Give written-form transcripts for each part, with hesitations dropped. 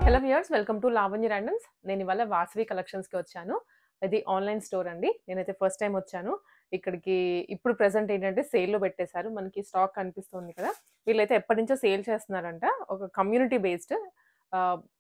Hello viewers, welcome to Lavanya randoms. నేను ఇవాళ వాసవి కలెక్షన్స్‌కి వచ్చాను. ఇది ఆన్‌లైన్ స్టోర్ అండి. నేనైతే ఫస్ట్ టైమ్ వచ్చాను. ఇక్కడికి ఇప్పుడు ప్రెజెంట్ ఏంటంటే సేల్‌లో పెట్టేశారు. మనకి స్టాక్ కనిపిస్తుంది కదా! వీళ్ళైతే ఎప్పటినుంచో సేల్ చేస్తున్నారంట. ఒక కమ్యూనిటీ బేస్డ్.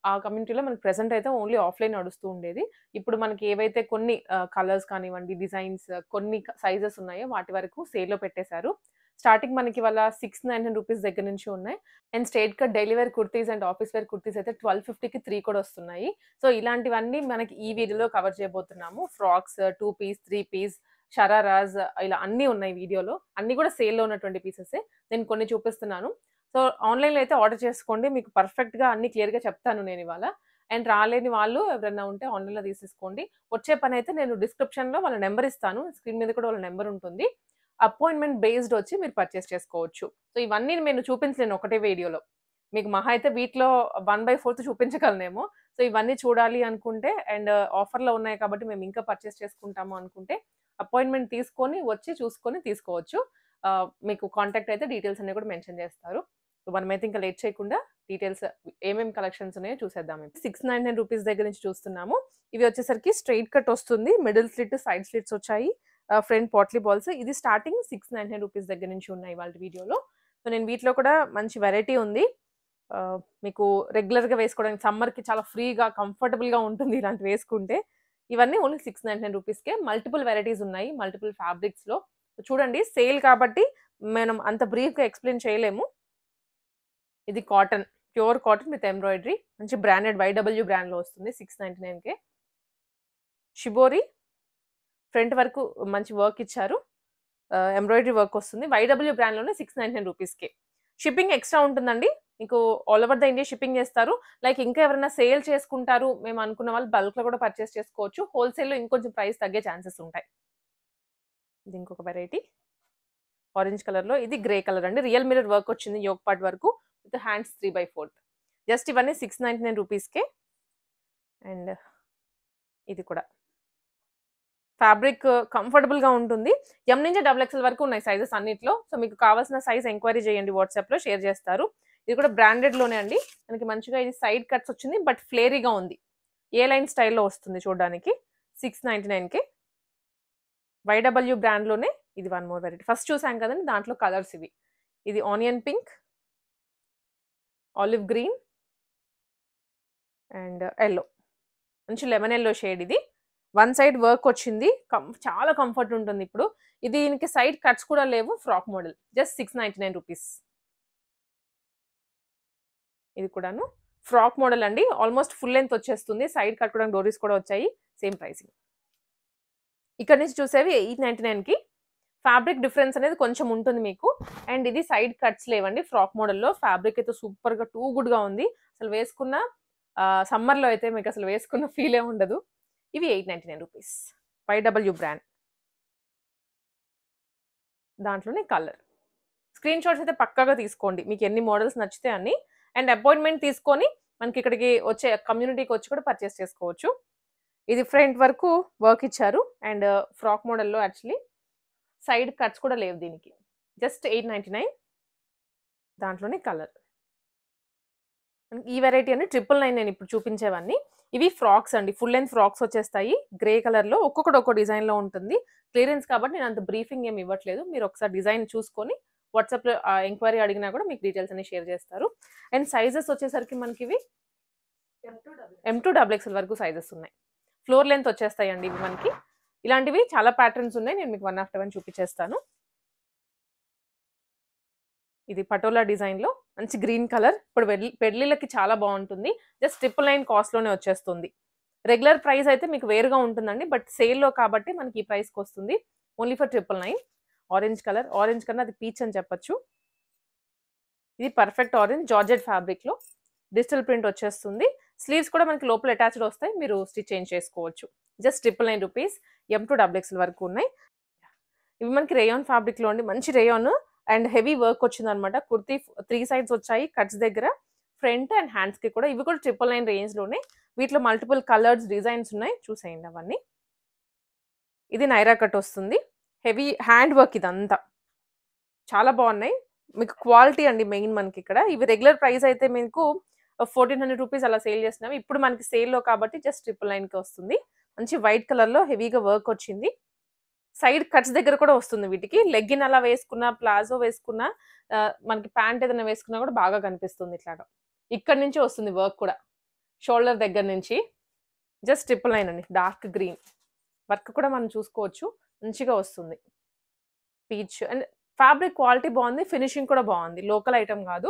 ఆ కమ్యూనిటీలో మనకి ప్రెజెంట్ అయితే ఓన్లీ ఆఫ్‌లైన్ నడుస్తూ ఉండేది. ఇప్పుడు మనకి ఏవైతే కొన్ని కలర్స్ కానివ్వండి, డిజైన్స్ కొన్ని సైజెస్ ఉన్నాయో వాటి వరకు సేల్‌లో పెట్టేశారు. స్టార్టింగ్ మనకి ఇవాళ రూ. 699 దగ్గర నుంచి ఉన్నాయి. And straight cut daily wear kurtis and office wear kurtis అయితే 1250కి 3 కూడా వస్తున్నాయి. సో, ఇలాంటివన్నీ మనకి ఈ వీడియోలో కవర్ చేయబోతున్నాము. ఫ్రాక్స్, 2 పీస్, 3 పీస్, షరారాస్ ఇలా అన్నీ ఉన్నాయి వీడియోలో. అన్నీ కూడా సేల్‌లో ఉన్నటువంటి పీసెసే. నేను కొన్ని చూపిస్తున్నాను. సో, ఆన్‌లైన్‌లో అయితే ఆర్డర్ చేసుకోండి. మీకు పర్ఫెక్ట్‌గా అన్నీ క్లియర్‌గా చెప్తాను నేనివాళ. అండ్ రాలేని వాళ్ళు ఎవరైనా ఉంటే ఆన్‌లైన్‌లో తీసేసుకోండి. వచ్చే పనైతే నేను డిస్క్రిప్షన్‌లో వాళ్ళ నంబర్ ఇస్తాను. స్క్రీన్ మీద కూడా వాళ్ళ నంబర్ ఉంటుంది. అపాయింట్‌మెంట్ బేస్డ్ వచ్చి మీరు పర్చేస్ చేసుకోవచ్చు. సో, ఇవన్నీ నేను చూపించలేను ఒకటే వీడియోలో. మీకు మహా అయితే వీటిలో 1/4 చూపించగలనేమో. సో, ఇవన్నీ చూడాలి అనుకుంటే అండ్ ఆఫర్‌లో ఉన్నాయి కాబట్టి మేము ఇంకా పర్చేస్ చేసుకుంటాము అనుకుంటే అపాయింట్‌మెంట్ తీసుకొని వచ్చి చూసుకొని తీసుకోవచ్చు. మీకు కాంటాక్ట్ అయితే డీటెయిల్స్ అన్నీ కూడా మెన్షన్ చేస్తారు. సో, మనమైతే ఇంకా లేట్ చేయకుండా డీటెయిల్స్ ఏమేం కలెక్షన్స్ ఉన్నాయో చూసేద్దాం. రూ. 699 దగ్గర నుంచి చూస్తున్నాము. ఇవి వచ్చేసరికి స్ట్రెయిట్ కట్ వస్తుంది. మిడిల్ స్లిట్, సైడ్ స్లిట్స్ వచ్చాయి. Front potli balls. ఇది స్టార్టింగ్ రూ. 699 దగ్గర నుంచి ఉన్నాయి ఇవాల్టి వీడియోలో. సో, నేను వీటిలో కూడా మంచి వెరైటీ ఉంది. మీకు రెగ్యులర్‌గా వేసుకోవడానికి సమ్మర్‌కి చాలా ఫ్రీగా, కంఫర్టబుల్‌గా ఉంటుంది ఇలాంటివి వేసుకుంటే. ఇవన్నీ ఓన్లీ రూ. 699కే మల్టిపుల్ వెరైటీస్ ఉన్నాయి. మల్టిపుల్ ఫ్యాబ్రిక్స్‌లో. చూడండి సేల్ కాబట్టి మనం అంత బ్రీఫ్‌గా ఎక్స్‌ప్లెయిన్ చేయలేము. ఇది cotton. Pure cotton with embroidery. మంచి బ్రాండెడ్ వైడబ్ల్యూ బ్రాండ్‌లో వస్తుంది 699కే. షిబోరి ఫ్రంట్ వరకు మంచి వర్క్ ఇచ్చారు. ఎంబ్రాయిడరీ వర్క్ వస్తుంది. వైడబ్ల్యూ బ్రాండ్‌లోనే రూ. 699కే. షిప్పింగ్ ఎక్స్‌ట్రా ఉంటుందండి. మీకు all over the India shipping చేస్తారు. లైక్ ఇంకా ఎవరైనా సేల్ చేసుకుంటారు మేము అనుకున్న వాళ్ళు బల్క్‌లో కూడా పర్చేస్ చేసుకోవచ్చు. హోల్‌సేల్‌లో ఇంకొంచెం ప్రైస్ తగ్గే ఛాన్సెస్ ఉంటాయి. ఇది ఇంకొక వెరైటీ. ఆరెంజ్ కలర్‌లో ఇది గ్రే కలర్ అండి. రియల్ మిర్రర్ వర్క్ వచ్చింది యోక్ పార్ట్ వరకు విత్ హ్యాండ్స్ 3/4. జస్ట్ ఇవన్నీ రూ. 699కే. అండ్ ఇది కూడా. ఫ్యాబ్రిక్ కంఫర్టబుల్‌గా ఉంటుంది. ఎం నుంచి డబుల్ ఎక్స్‌ఎల్ వరకు ఉన్నాయి సైజెస్ అన్నిట్లో. సో, మీకు కావాల్సిన సైజ్ ఎంక్వైరీ చేయండి వాట్సాప్‌లో షేర్ చేస్తారు. ఇది కూడా బ్రాండెడ్‌లోనే అండి. మనకి మంచిగా ఇది సైడ్ కట్స్ వచ్చింది. బట్ ఫ్లేరీగా ఉంది. ఏ లైన్ స్టైల్‌లో వస్తుంది చూడడానికి. 699కే. వైడబ్ల్యూ బ్రాండ్‌లోనే ఇది వన్ మోర్ వెరైటీ. ఫస్ట్ చూసాం కదండీ దాంట్లో కలర్స్ ఇవి. ఇది onion pink, olive green and yellow. మంచి లెమన్ యెల్లో షేడ్ ఇది. వన్ సైడ్ వర్క్ వచ్చింది. చాలా కంఫర్ట్ ఉంటుంది ఇప్పుడు. ఇది దీనికి సైడ్ కట్స్ కూడా లేవు. Frock model. జస్ట్ రూ. 699. ఇది కూడాను ఫ్రాక్ మోడల్ అండి. ఆల్మోస్ట్ ఫుల్ లెంగ్త్ వచ్చేస్తుంది. సైడ్ కట్టుకోవడానికి డోరీస్ కూడా వచ్చాయి. Same pricing. ఇక్కడ నుంచి చూసేవి 899కి. ఫ్యాబ్రిక్ డిఫరెన్స్ అనేది కొంచెం ఉంటుంది మీకు. అండ్ ఇది సైడ్ కట్స్ లేవండి ఫ్రాక్ మోడల్‌లో. ఫ్యాబ్రిక్ అయితే సూపర్‌గా టూ గుడ్‌గా ఉంది. అసలు వేసుకున్న సమ్మర్‌లో అయితే మీకు అసలు వేసుకున్న ఫీలే ఉండదు. ఇవి రూ. 899. YW brand. దాంట్లోనే కలర్. స్క్రీన్ షాట్స్ అయితే పక్కాగా తీసుకోండి. మీకు ఎన్ని మోడల్స్ నచ్చితే అన్ని. అండ్ అపాయింట్‌మెంట్ తీసుకొని మనకి ఇక్కడికి వచ్చే కమ్యూనిటీకి వచ్చి కూడా పర్చేస్ చేసుకోవచ్చు. ఇది ఫ్రంట్ వరకు వర్క్ ఇచ్చారు. అండ్ ఫ్రాక్ మోడల్‌లో యాక్చువల్లీ సైడ్ కట్స్ కూడా లేవు దీనికి. జస్ట్ 899. దాంట్లోనే కలర్. ఈ వెరైటీ అండి 999 నేను ఇప్పుడు చూపించేవన్నీ. ఇవి ఫ్రాక్స్ అండి. ఫుల్ లెంగ్త్ ఫ్రాక్స్ వచ్చేస్తాయి. గ్రే కలర్‌లో ఒక్కొక్కటి ఒక్కో డిజైన్‌లో ఉంటుంది. క్లియరెన్స్ కాబట్టి నేను అంత బ్రీఫింగ్ ఏమి ఇవ్వట్లేదు. మీరు ఒకసారి డిజైన్ చూసుకొని వాట్సాప్‌లో ఎంక్వైరీ అడిగినా కూడా మీకు డీటెయిల్స్ అన్ని షేర్ చేస్తారు. అండ్ సైజెస్ వచ్చేసరికి మనకి ఇవి M2XXL వరకు సైజెస్ ఉన్నాయి. ఫ్లోర్ లెంగ్త్ వచ్చేస్తాయండి ఇవి మనకి. ఇలాంటివి చాలా ప్యాటర్న్స్ ఉన్నాయి. నేను మీకు వన్ ఆఫ్టర్ వన్ చూపించేస్తాను. ఇది పటోలా డిజైన్‌లో మంచి గ్రీన్ కలర్. ఇప్పుడు పెళ్ళిళ్ళకి చాలా బాగుంటుంది. జస్ట్ 999 కాస్ట్‌లోనే వచ్చేస్తుంది. రెగ్యులర్ ప్రైస్ అయితే మీకు వేరుగా ఉంటుందండి. బట్ సేల్‌లో కాబట్టి మనకి ఈ ప్రైస్‌కి వస్తుంది. Only for 999. Orange colour. Orange కన్నా అది పీచ్ అని చెప్పొచ్చు. ఇది పర్ఫెక్ట్ ఆరెంజ్ జార్జెట్ ఫ్యాబ్రిక్‌లో డిజిటల్ ప్రింట్ వచ్చేస్తుంది. స్లీవ్స్ కూడా మనకి లోపల అటాచ్డ్ వస్తాయి. మీరు స్టిచ్ చేంజ్ చేసుకోవచ్చు. జస్ట్ రూ. 999. M2XXL వరకు ఉన్నాయి. ఇవి మనకి రేయాన్ ఫ్యాబ్రిక్‌లో అండి. మంచి రేయాన్ అండ్ హెవీ వర్క్ వచ్చిందనమాట. కుర్తీ 3 సైడ్స్ వచ్చాయి కట్స్ దగ్గర. ఫ్రంట్ అండ్ హ్యాండ్స్‌కి కూడా. ఇవి కూడా 999 రేంజ్‌లోనే. వీటిలో మల్టిపుల్ కలర్స్, డిజైన్స్ ఉన్నాయి. చూసేయండి అవన్నీ. ఇది నైరా కట్ వస్తుంది. హెవీ హ్యాండ్ వర్క్ ఇదంతా. చాలా బాగున్నాయి. మీకు క్వాలిటీ అండి మెయిన్ మనకిక్కడ. ఇవి రెగ్యులర్ ప్రైస్ అయితే మీకు ₹1400 అలా సేల్ చేస్తున్నాం. ఇప్పుడు మనకి సేల్‌లో కాబట్టి జస్ట్ 999కి వస్తుంది. మంచి వైట్ కలర్‌లో హెవీగా వర్క్ వచ్చింది. సైడ్ కట్స్ దగ్గర కూడా వస్తుంది వీటికి. లెగ్గిన్ అలా వేసుకున్నా, ప్లాజో వేసుకున్నా మనకి ప్యాంట్ ఏదైనా వేసుకున్నా కూడా బాగా కనిపిస్తుంది ఇట్లాగా. ఇక్కడి నుంచి వస్తుంది వర్క్ కూడా. షోల్డర్ దగ్గర నుంచి. జస్ట్ 999 అండి. Dark green. వర్క్ కూడా మనం చూసుకోవచ్చు. మంచిగా వస్తుంది. పీచ్ అండ్ ఫ్యాబ్రిక్ క్వాలిటీ బావుంది. ఫినిషింగ్ కూడా బావుంది. లోకల్ ఐటెమ్ కాదు.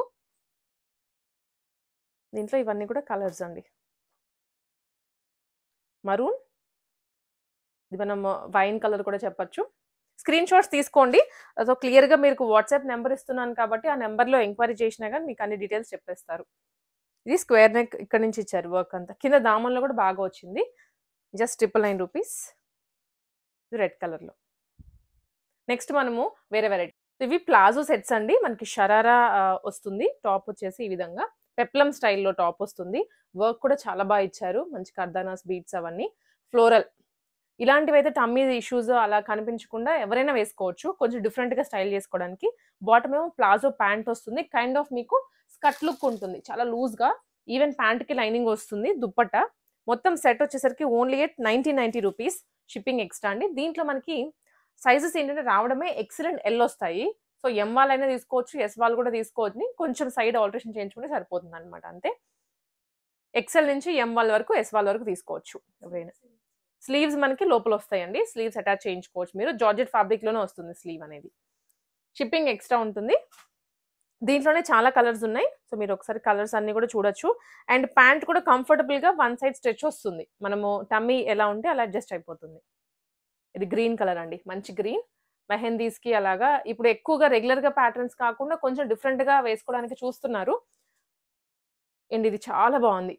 దీంట్లో ఇవన్నీ కూడా కలర్స్ అండి. మరూన్, ఇది మనం వైన్ కలర్ కూడా చెప్పొచ్చు. స్క్రీన్ షాట్స్ తీసుకోండి. సో, క్లియర్‌గా మీకు వాట్సాప్ నంబర్ ఇస్తున్నాను కాబట్టి, ఆ నంబర్‌లో ఎంక్వైరీ చేసినా గాని మీకు అన్ని డీటెయిల్స్ చెప్పేస్తారు. ఇది స్క్వేర్ నెక్ ఇక్కడి నుంచి ఇచ్చారు వర్క్ అంతా. కింద దామన్‌లో కూడా బాగా వచ్చింది. జస్ట్ ₹999 ఇది రెడ్ కలర్‌లో. నెక్స్ట్ మనము వేరే వెరైటీ. ఇవి ప్లాజో సెట్స్ అండి. మనకి షరారా వస్తుంది. టాప్ వచ్చేసి ఈ విధంగా. పెప్లమ్ స్టైల్‌లో టాప్ వస్తుంది. వర్క్ కూడా చాలా ఇచ్చారు. మంచి కర్దానాస్ బీడ్స్ అవన్నీ. ఫ్లోరల్. ఇలాంటివైతే టమ్మీ ఇష్యూస్ అలా కనిపించకుండా ఎవరైనా వేసుకోవచ్చు. కొంచెం డిఫరెంట్‌గా స్టైల్ చేసుకోవడానికి. బాటమ్ ఏమో ప్లాజో ప్యాంట్ వస్తుంది. కైండ్ ఆఫ్ మీకు స్కర్ట్ లుక్ ఉంటుంది. చాలా లూజ్‌గా. ఈవెన్ ప్యాంట్‌కి లైనింగ్ వస్తుంది. దుప్పట్టా. మొత్తం సెట్ వచ్చేసరికి ఓన్లీ ఎట్ ₹1990 షిప్పింగ్ ఎక్స్‌ట్రా అండి. దీంట్లో మనకి సైజెస్ ఏంటంటే రావడమే ఎక్సెల్ అండ్ ఎల్ వస్తాయి. సో, ఎం వాళ్ళైనా తీసుకోవచ్చు. ఎస్ వాళ్ళు కూడా తీసుకోవచ్చుని. కొంచెం సైడ్ ఆల్టరేషన్ చేయించుకుంటే సరిపోతుందన్నమాట అంతే. ఎక్సెల్ నుంచి ఎం వాళ్ళ వరకు, ఎస్ వాళ్ళ వరకు తీసుకోవచ్చు ఎవరైనా. స్లీవ్స్ మనకి లోపల వస్తాయండి. స్లీవ్స్ అటాచ్ చేయించుకోవచ్చు మీరు. జార్జెట్ ఫ్యాబ్రిక్‌లోనే వస్తుంది స్లీవ్ అనేది. షిప్పింగ్ ఎక్స్‌ట్రా ఉంటుంది. దీంట్లోనే చాలా కలర్స్ ఉన్నాయి. సో, మీరు ఒకసారి కలర్స్ అన్నీ కూడా చూడొచ్చు. అండ్ ప్యాంట్ కూడా కంఫర్టబుల్‌గా వన్ సైడ్ స్ట్రెచ్ వస్తుంది. మనము టమ్మీ ఎలా ఉంటే అలా అడ్జస్ట్ అయిపోతుంది. ఇది గ్రీన్ కలర్ అండి. మంచి గ్రీన్. మెహందీస్‌కి అలాగా ఇప్పుడు ఎక్కువగా రెగ్యులర్‌గా ప్యాటర్న్స్ కాకుండా కొంచెం డిఫరెంట్‌గా వేసుకోవడానికి చూస్తున్నారు. అండ్ ఇది చాలా బావుంది.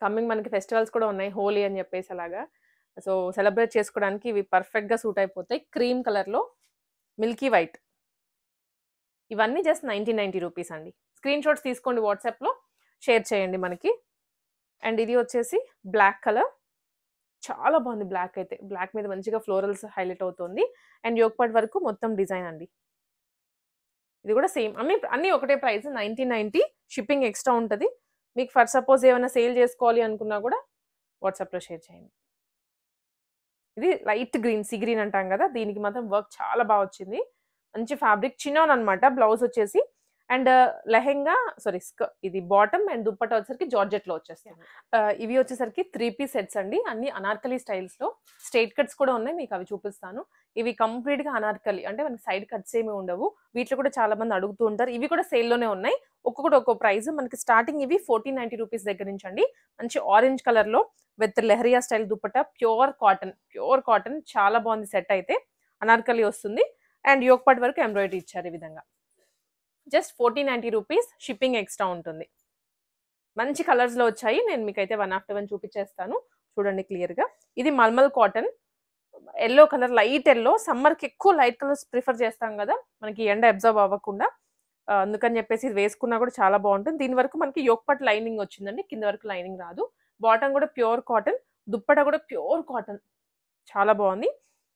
కమింగ్ మనకి ఫెస్టివల్స్ కూడా ఉన్నాయి. హోలీ అని చెప్పేసి అలాగా. సో, సెలబ్రేట్ చేసుకోవడానికి ఇవి పర్ఫెక్ట్‌గా సూట్ అయిపోతాయి. క్రీమ్ కలర్‌లో మిల్కీ వైట్. ఇవన్నీ జస్ట్ ₹1990 అండి. స్క్రీన్ షాట్స్ తీసుకోండి వాట్సాప్‌లో. షేర్ చేయండి మనకి. అండ్ ఇది వచ్చేసి బ్లాక్ కలర్. చాలా బాగుంది బ్లాక్ అయితే. బ్లాక్ మీద మంచిగా ఫ్లోరల్స్ హైలైట్ అవుతుంది. అండ్ యోక్ పార్ట్ వరకు మొత్తం డిజైన్ అండి. ఇది కూడా సేమ్. అన్నీ ఒకటే ప్రైస్ 1990. షిప్పింగ్ ఎక్స్‌ట్రా ఉంటది. మీకు ఫర్ సపోజ్ ఏమైనా సేల్ చేసుకోవాలి అనుకున్నా కూడా వాట్సాప్‌లో షేర్ చేయండి. ఇది లైట్ గ్రీన్, సీ గ్రీన్ అంటాం కదా! దీనికి మాత్రం వర్క్ చాలా వచ్చింది. మంచి ఫ్యాబ్రిక్ చినాన్ అన్నమాట. బ్లౌజ్ వచ్చేసి అండ్ లెహెంగా ఇది బాటమ్ అండ్ దుప్పట్టా వచ్చేసరికి జార్జెట్‌లో వచ్చేస్తుంది. ఇవి వచ్చేసరికి 3 పీస్ సెట్స్ అండి. అన్ని అనార్కలి స్టైల్స్‌లో. స్ట్రెయిట్ కట్స్ కూడా ఉన్నాయి. మీకు అవి చూపిస్తాను. ఇవి కంప్లీట్‌గా అనార్కలి. అంటే మనకి సైడ్ కట్స్ ఏమి ఉండవు. వీటిలో కూడా చాలా మంది అడుగుతూ ఉంటారు. ఇవి కూడా సేల్‌లోనే ఉన్నాయి. ఒక్కొక్కటి ఒక్కో ప్రైస్. మనకి స్టార్టింగ్ ఇవి ₹1490 దగ్గర నుంచి అండి. మంచి ఆరెంజ్ కలర్‌లో with leheriya style dupatta pure cotton చాలా బాగుంది సెట్ అయితే. అనార్కలి వస్తుంది. అండ్ యోక్ పార్ట్ వరకు ఎంబ్రాయిడరీ ఇచ్చారు ఈ విధంగా. జస్ట్ ₹1490 షిప్పింగ్ ఎక్స్‌ట్రా ఉంటుంది. మంచి కలర్స్‌లో వచ్చాయి. నేను మీకైతే వన్ ఆఫ్టర్ వన్ చూపించేస్తాను. చూడండి క్లియర్‌గా. ఇది malmal cotton. Yellow colour, light yellow. సమ్మర్‌కి ఎక్కువ లైట్ కలర్స్ ప్రిఫర్ చేస్తాం కదా! మనకి ఎండ అబ్జర్వ్ అవ్వకుండా. అందుకని చెప్పేసి ఇది వేసుకున్నా కూడా చాలా బాగుంటుంది. దీని వరకు మనకి యోక్ పార్ట్ లైనింగ్ వచ్చిందండి. కింద వరకు లైనింగ్ రాదు. బాటమ్ కూడా ప్యూర్ కాటన్. దుప్పట్టా కూడా ప్యూర్ కాటన్. చాలా బాగుంది.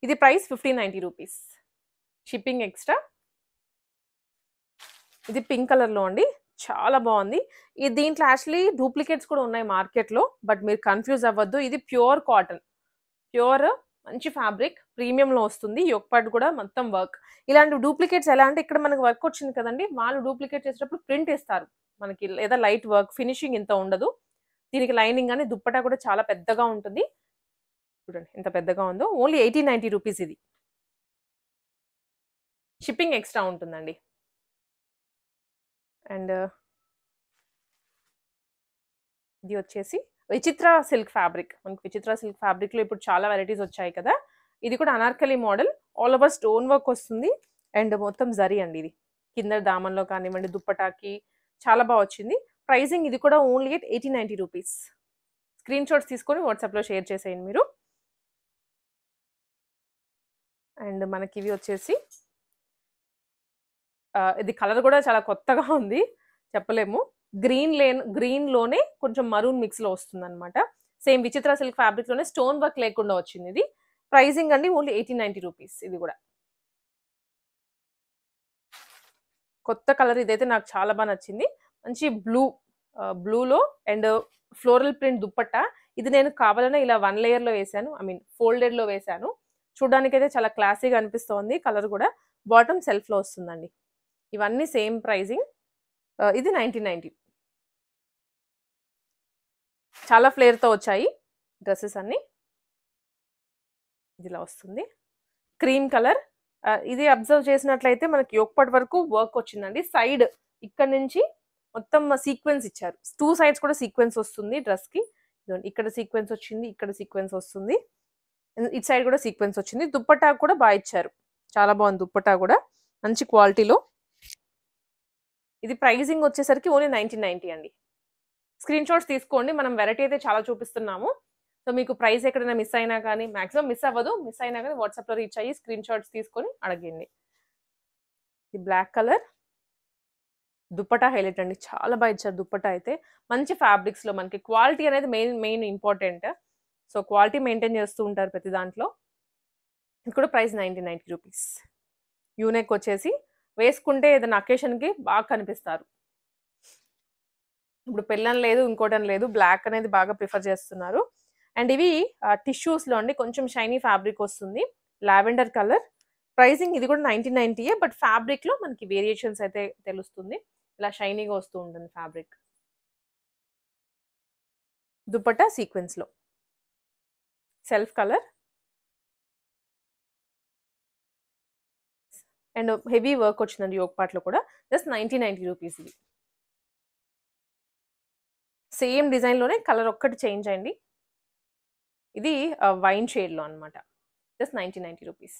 ఇది ప్రైస్ ₹1590. Shipping extra. ఇది పింక్ కలర్‌లో అండి. చాలా బాగుంది. దీంట్లో యాక్చువల్లీ డూప్లికేట్స్ కూడా ఉన్నాయి మార్కెట్‌లో. బట్ మీరు కన్‌ఫ్యూజ్ అవ్వద్దు. ఇది ప్యూర్ కాటన్. ప్యూర్ మంచి ఫ్యాబ్రిక్. ప్రీమియంలో వస్తుంది. యోక్ పార్ట్ కూడా మొత్తం వర్క్. ఇలాంటి డూప్లికేట్స్ ఎలా అంటే ఇక్కడ మనకు వర్క్ వచ్చింది కదండీ! వాళ్ళు డూప్లికేట్ చేసేటప్పుడు ప్రింట్ ఇస్తారు. మనకి లేదా లైట్ వర్క్ ఫినిషింగ్ ఇంత ఉండదు. దీనికి లైనింగ్ గాని దుప్పట్టా కూడా చాలా పెద్దగా ఉంటుంది. చూడండి ఎంత పెద్దగా ఉందో. ఓన్లీ ₹1890 ఇది. షిప్పింగ్ ఎక్స్‌ట్రా ఉంటుందండి. అండ్ ఇది వచ్చేసి విచిత్ర సిల్క్ ఫ్యాబ్రిక్. మనకి విచిత్ర సిల్క్ ఫ్యాబ్రిక్‌లో ఇప్పుడు చాలా వెరైటీస్ వచ్చాయి కదా! ఇది కూడా Anarkali model. All over stone work వస్తుంది. అండ్ మొత్తం జరీ అండి ఇది. కింద దామన్‌లో కానివ్వండి, దుప్పటాకి చాలా వచ్చింది. ప్రైజింగ్ ఇది కూడా ఓన్లీ ఎట్ ₹1890. స్క్రీన్ షాట్స్ తీసుకొని వాట్సాప్‌లో షేర్ చేసేయండి మీరు. అండ్ మనకి ఇవి వచ్చేసి ఇది కలర్ కూడా చాలా కొత్తగా ఉంది. చెప్పలేము. గ్రీన్‌లోనే కొంచెం మరూన్ మిక్స్‌లో వస్తుందన్నమాట. సేమ్ విచిత్ర సిల్క్ ఫ్యాబ్రిక్‌లోనే స్టోన్ వర్క్ లేకుండా వచ్చింది ఇది. ప్రైజింగ్ అండి ఓన్లీ ₹1890 ఇది కూడా. కొత్త కలర్ ఇదైతే నాకు చాలా నచ్చింది. మంచి బ్లూ బ్లూలో అండ్ ఫ్లోరల్ ప్రింట్ దుప్పట్టా. ఇది నేను కావాలనే ఇలా 1 లేయర్‌లో వేశాను. ఐ మీన్ ఫోల్డెడ్‌లో వేశాను. చూడ్డానికైతే చాలా క్లాసీగా అనిపిస్తోంది. కలర్ కూడా బాటమ్ సెల్ఫ్‌లో వస్తుందండి. ఇవన్నీ సేమ్ ప్రైజింగ్. ఇది 1990. చాలా ఫ్లేర్‌తో వచ్చాయి డ్రెసెస్ అన్నీ. ఇదిలా వస్తుంది. Cream colour. ఇది అబ్జర్వ్ చేసినట్లయితే మనకి యోక్ పార్ట్ వరకు వర్క్ వచ్చిందండి. సైడ్ ఇక్కడ నుంచి మొత్తం సీక్వెన్స్ ఇచ్చారు. 2 సైడ్స్ కూడా సీక్వెన్స్ వస్తుంది డ్రెస్‌కి. ఇదిగోండి ఇక్కడ సీక్వెన్స్ వచ్చింది. ఇక్కడ సీక్వెన్స్ వస్తుంది. ఇటు సైడ్ కూడా సీక్వెన్స్ వచ్చింది. దుప్పట్టా కూడా బాగా ఇచ్చారు. చాలా బాగుంది దుప్పట్టా కూడా. మంచి క్వాలిటీలో. ఇది ప్రైజింగ్ వచ్చేసరికి ఓన్లీ 1990 అండి. స్క్రీన్ షాట్స్ తీసుకోండి. మనం వెరైటీ అయితే చాలా చూపిస్తున్నాము. సో మీకు ప్రైస్ ఎక్కడైనా మిస్ అయినా కానీ మాక్సిమం మిస్ అవ్వదు. మిస్ అయినా కానీ వాట్సాప్‌లో రీచ్ అయ్యి స్క్రీన్ షాట్స్ తీసుకొని అడగండి. ఇది బ్లాక్ కలర్. దుప్పట్టా హైలైట్ అండి. చాలా బాగా ఇచ్చారు దుప్పట్టా అయితే. మంచి ఫ్యాబ్రిక్స్‌లో మనకి క్వాలిటీ అనేది main important. So quality maintain చేస్తూ ఉంటారు ప్రతి దాంట్లో. ఇది కూడా ప్రైస్ 1990 రూపీస్. యూనెక్ వచ్చేసి వేసుకుంటే ఏదైనా అకేషన్‌కి బాగా కనిపిస్తారు. ఇప్పుడు పెళ్ళని లేదు, ఇంకోటని లేదు. బ్లాక్ అనేది బాగా ప్రిఫర్ చేస్తున్నారు. అండ్ ఇవి టిష్యూస్‌లో అండి కొంచెం షైనీ ఫ్యాబ్రిక్ వస్తుంది. Lavender colour. ప్రైజింగ్ ఇది కూడా 1990 బట్ ఫ్యాబ్రిక్‌లో మనకి వేరియేషన్స్ అయితే తెలుస్తుంది. ఇలా షైనీగా వస్తూ ఉంటుంది ఫ్యాబ్రిక్. దుపట్టా సీక్వెన్స్‌లో. Self colour. And heavy work వచ్చిందండి యోక్ పార్ట్‌లో కూడా. జస్ట్ 1990 రూపీస్ ఇది. సేమ్ డిజైన్‌లోనే కలర్ ఒక్కటి చేంజ్ అయింది. ఇది వైన్ షేడ్‌లో అన్నమాట. Just 1990 rupees.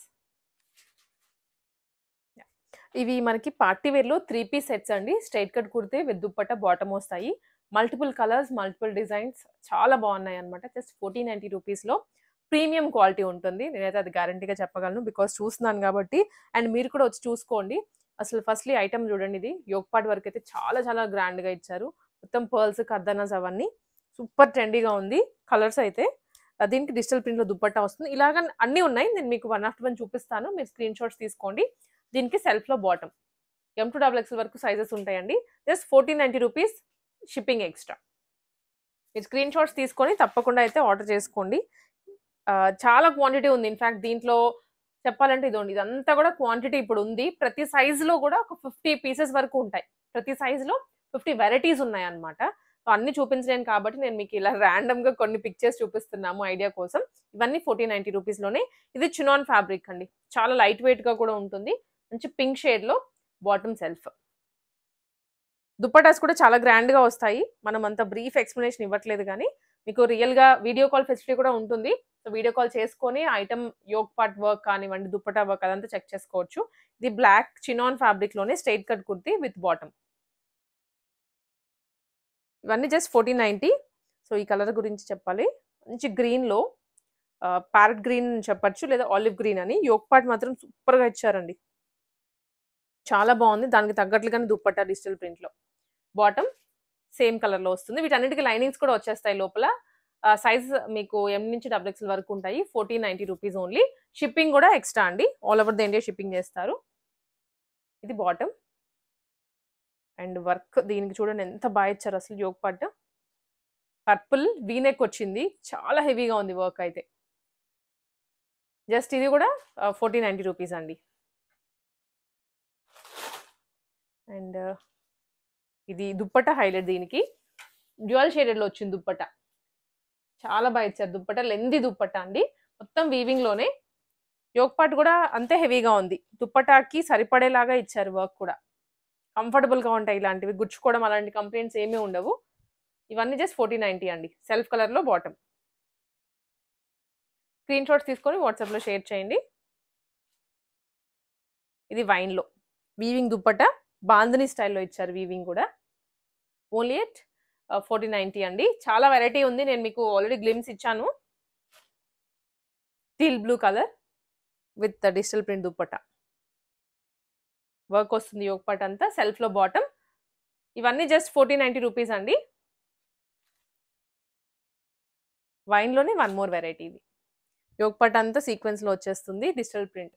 ఇవి మనకి పార్టీ వేర్‌లో 3 పీస్ సెట్స్ అండి. Straight cut kurte with dupatta bottom వస్తాయి. మల్టిపుల్ కలర్స్, మల్టిపుల్ డిజైన్స్ చాలా బాగున్నాయన్నమాట. జస్ట్ 1490 రూపీస్‌లో ప్రీమియం క్వాలిటీ ఉంటుంది. నేనైతే అది గ్యారంటీగా చెప్పగలను. బికాజ్ చూస్తున్నాను కాబట్టి. అండ్ మీరు కూడా వచ్చి చూసుకోండి. అసలు ఫస్ట్‌లీ ఐటెమ్ చూడండి ఇది. యోక్ పార్ట్ వర్క్ అయితే చాలా చాలా గ్రాండ్‌గా ఇచ్చారు. మొత్తం పర్ల్స్, కర్దానాస్ అవన్నీ సూపర్ ట్రెండీగా ఉంది. కలర్స్ అయితే దీనికి డిజిటల్ ప్రింట్‌లో దుప్పట్టా వస్తుంది. ఇలాగ అన్నీ ఉన్నాయి. నేను మీకు వన్ ఆఫ్టర్ వన్ చూపిస్తాను. మీరు స్క్రీన్ షాట్స్ తీసుకోండి. దీనికి సెల్ఫ్‌లో బాటమ్. M2XXL వరకు సైజెస్ ఉంటాయండి. Just 1490 rupees shipping extra. మీరు స్క్రీన్ షాట్స్ తీసుకొని తప్పకుండా అయితే ఆర్డర్ చేసుకోండి. చాలా క్వాంటిటీ ఉంది. ఇన్‌ఫాక్ట్ దీంట్లో చెప్పాలంటే ఇదండి. ఇదంతా కూడా క్వాంటిటీ ఇప్పుడు ఉంది. ప్రతి సైజ్‌లో కూడా ఒక 50 పీసెస్ వరకు ఉంటాయి. ప్రతి సైజ్‌లో 50 వెరైటీస్ ఉన్నాయన్నమాట. సో అన్నీ చూపించలేను కాబట్టి నేను మీకు ఇలా ర్యాండమ్‌గా కొన్ని పిక్ చేసి చూపిస్తున్నాము ఐడియా కోసం. ఇవన్నీ 1490 రూపీస్‌లోనే. ఇది చినాన్ ఫ్యాబ్రిక్ అండి. చాలా లైట్ వెయిట్‌గా కూడా ఉంటుంది. మంచి పింక్ షేడ్‌లో బాటమ్ సెల్ఫ్. దుప్పటాస్ కూడా చాలా గ్రాండ్‌గా వస్తాయి. మనం అంత బ్రీఫ్ ఎక్స్‌ప్లనేషన్ ఇవ్వట్లేదు గానీ, మీకు రియల్‌గా వీడియో కాల్ ఫెసిలిటీ కూడా ఉంటుంది. సో వీడియో కాల్ చేసుకొని ఐటెమ్ యోక్ పార్ట్ వర్క్ కానివ్వండి, దుప్పటా వర్క్ అదంతా చెక్ చేసుకోవచ్చు. ఇది బ్లాక్ చినాన్ ఫ్యాబ్రిక్‌లోనే straight cut kurti with bottom. ఇవన్నీ జస్ట్ 1490. సో ఈ కలర్ గురించి చెప్పాలి. మంచి గ్రీన్‌లో ప్యారెట్ గ్రీన్ చెప్పొచ్చు లేదా ఆలివ్ గ్రీన్ అని. యోక్ పార్ట్ మాత్రం సూపర్‌గా ఇచ్చారండి. చాలా బాగుంది. దానికి తగ్గట్లుగానే దుప్పట్టా డిజిటల్ ప్రింట్‌లో. బాటమ్ సేమ్ కలర్‌లో వస్తుంది. వీటన్నిటికి లైనింగ్స్ కూడా వచ్చేస్తాయి లోపల. సైజ్ మీకు M నుంచి XXL వరకు ఉంటాయి. 1490 రూపీస్ ఓన్లీ. షిప్పింగ్ కూడా ఎక్స్ట్రా అండి. All over the India shipping చేస్తారు. ఇది బాటమ్. అండ్ వర్క్ దీనికి చూడండి ఎంత బాగా ఇచ్చారు అసలు yoke part. Purple V neck వచ్చింది. చాలా హెవీగా ఉంది వర్క్ అయితే. జస్ట్ ఇది కూడా 1490 రూపీస్ అండి. అండ్ ఇది దుప్పట్టా హైలైట్ దీనికి. డ్యూయల్ షేడెడ్‌లో వచ్చింది దుప్పట్టా. చాలా బాగా ఇచ్చారు దుప్పట్టా. లెంథీ దుప్పట్టా అండి. మొత్తం వీవింగ్‌లోనే. యోక్ పార్ట్ కూడా అంతే హెవీగా ఉంది. దుప్పటాకి సరిపడేలాగా ఇచ్చారు వర్క్ కూడా. కంఫర్టబుల్‌గా ఉంటాయి ఇలాంటివి. గుచ్చుకోవడం అలాంటి కంప్లెయింట్స్ ఏమీ ఉండవు. ఇవన్నీ జస్ట్ 1490 అండి. సెల్ఫ్ కలర్‌లో బాటమ్. స్క్రీన్ షాట్స్ తీసుకొని వాట్సాప్‌లో షేర్ చేయండి. ఇది వైన్‌లో. వీవింగ్ దుప్పట్టా. బాందిని స్టైల్‌లో ఇచ్చారు వీవింగ్ కూడా. ఓన్లీ ఎట్ 1490 అండి. చాలా వెరైటీ ఉంది. నేను మీకు ఆల్రెడీ గ్లిమ్స్ ఇచ్చాను. Teal blue colour with digital print dupatta. Work వస్తుంది యోక్ పార్ట్ అంతా. సెల్ఫ్‌లో బాటమ్. ఇవన్నీ జస్ట్ 1490 రూపీస్ అండి. వైన్‌లోనే వన్ మోర్ వెరైటీ ఇది. యోక్ పార్ట్ అంతా సీక్వెన్స్‌లో వచ్చేస్తుంది డిజిటల్ ప్రింట్.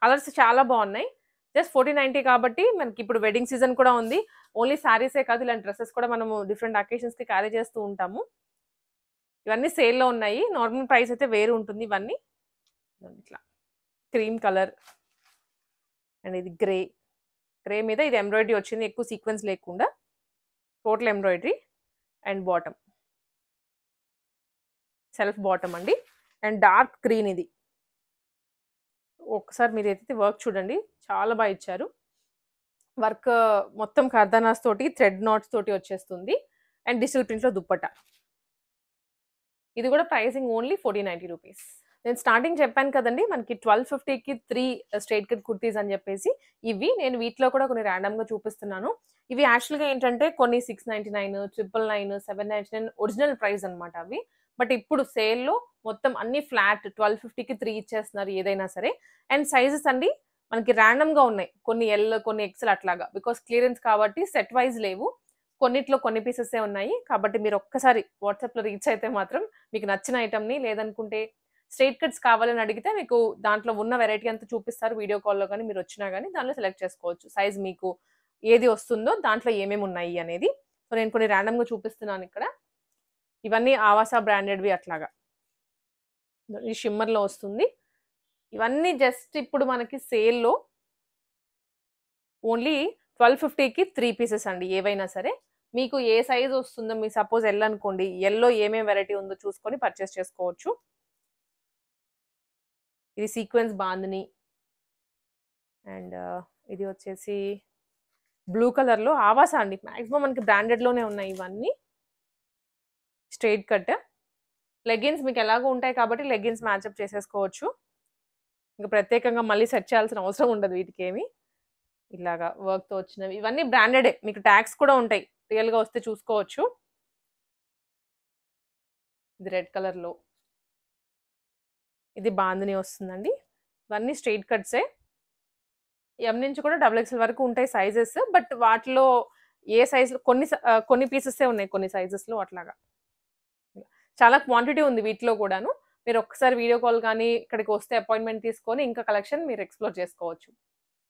కలర్స్ చాలా బాగున్నాయి. జస్ట్ 1490 కాబట్టి మనకి ఇప్పుడు వెడ్డింగ్ సీజన్ కూడా ఉంది. ఓన్లీ శారీసే కాదు, ఇలాంటి డ్రెసెస్ కూడా మనము డిఫరెంట్ అకేషన్స్‌కి క్యారీ చేస్తూ ఉంటాము. ఇవన్నీ సేల్‌లో ఉన్నాయి. నార్మల్ ప్రైస్ అయితే వేరు ఉంటుంది ఇవన్నీ. ఇట్లా క్రీమ్ కలర్ అండ్ ఇది గ్రే. గ్రే మీద ఇది ఎంబ్రాయిడరీ వచ్చింది. ఎక్కువ సీక్వెన్స్ లేకుండా. Total embroidery and bottom. Self bottom అండి. అండ్ డార్క్ గ్రీన్ ఇది. ఒకసారి మీరు ఏదైతే వర్క్ చూడండి. చాలా బాగా ఇచ్చారు. వర్క్ మొత్తం కర్దానాస్ తోటి, థ్రెడ్ నాట్స్ తోటి వచ్చేస్తుంది. అండ్ డిజిటల్ ప్రింట్‌లో దుప్పట్టా. ఇది కూడా ప్రైసింగ్ ఓన్లీ 1490 రూపీస్. నేను స్టార్టింగ్ చెప్పాను కదండీ! మనకి 1250కి 3 స్ట్రెయిట్ కట్ కుర్తీస్ అని చెప్పేసి. ఇవి నేను వీటిలో కూడా కొన్ని ర్యాండమ్‌గా చూపిస్తున్నాను. ఇవి యాక్చువల్‌గా ఏంటంటే కొన్ని 699, 999, 799 ఒరిజినల్ ప్రైస్ అన్నమాట అవి. బట్ ఇప్పుడు సేల్‌లో మొత్తం అన్ని ఫ్లాట్ 1250కి 3 ఇచ్చేస్తున్నారు ఏదైనా సరే. అండ్ సైజెస్ అండి మనకి ర్యాండమ్‌గా ఉన్నాయి. కొన్ని ఎల్, కొన్ని ఎక్స్‌ఎల్ అట్లాగా. బికాజ్ క్లియరెన్స్ కాబట్టి సెట్ వైస్ లేవు. కొన్నిట్లో కొన్ని పీసెసే ఉన్నాయి. కాబట్టి మీరు ఒక్కసారి వాట్సాప్‌లో రీచ్ అయితే మాత్రం మీకు నచ్చిన ఐటెమ్‌ని లేదనుకుంటే స్ట్రెయిట్ కట్స్ కావాలని అడిగితే మీకు దాంట్లో ఉన్న వెరైటీ అంతా చూపిస్తారు. వీడియో కాల్‌లో గాని మీరొచ్చినా గాని దానిలో సెలెక్ట్ చేసుకోవచ్చు. సైజ్ మీకు ఏది వస్తుందో దాంట్లో ఏమేమి ఉన్నాయి అనేది. సో, నేను కొన్ని ర్యాండమ్‌గా చూపిస్తున్నాను ఇక్కడ. ఇవన్నీ ఆవాసా బ్రాండెడ్‌వి అట్లాగా. ఇది షిమ్మర్‌లో వస్తుంది. ఇవన్నీ జస్ట్ ఇప్పుడు మనకి సేల్‌లో ఓన్లీ 1250కి 3 పీసెస్ అండి ఏవైనా సరే. మీకు ఏ సైజ్ వస్తుందో మీ సపోజ్ ఎల్ అనుకోండి. ఎల్‌లో ఏమేం వెరైటీ ఉందో చూసుకొని పర్చేస్ చేసుకోవచ్చు. ఇది సీక్వెన్స్ బాందిని. అండ్ ఇది వచ్చేసి బ్లూ కలర్‌లో ఆవాసా అండి. మాక్సిమం మనకి బ్రాండెడ్‌లోనే ఉన్నాయి ఇవన్నీ. Straight cut. లెగ్గిన్స్ మీకు ఎలాగో ఉంటాయి కాబట్టి లెగ్గిన్స్ మ్యాచప్ చేసేసుకోవచ్చు. ఇంక ప్రత్యేకంగా మళ్ళీ సెట్ చేయాల్సిన అవసరం ఉండదు వీటికేమి. ఇలాగా వర్క్‌తో వచ్చినవి. ఇవన్నీ బ్రాండెడే. మీకు ట్యాగ్స్ కూడా ఉంటాయి. రియల్‌గా వస్తే చూసుకోవచ్చు. ఇది రెడ్ కలర్‌లో. ఇది బాందిని వస్తుందండి. ఇవన్నీ స్ట్రెయిట్ కట్సే. ఎం నుంచి కూడా డబుల్ ఎక్స్ఎల్ వరకు ఉంటాయి సైజెస్. బట్ వాటిలో ఏ సైజ్‌లో కొన్ని పీసెసే ఉన్నాయి కొన్ని సైజెస్‌లో అట్లాగా. చాలా క్వాంటిటీ ఉంది వీటిలో కూడాను. మీరు ఒక్కసారి వీడియో కాల్ గాని, ఇక్కడికి వస్తే అపాయింట్‌మెంట్ తీసుకొని ఇంకా కలెక్షన్ మీరు ఎక్స్‌ప్లోర్ చేసుకోవచ్చు.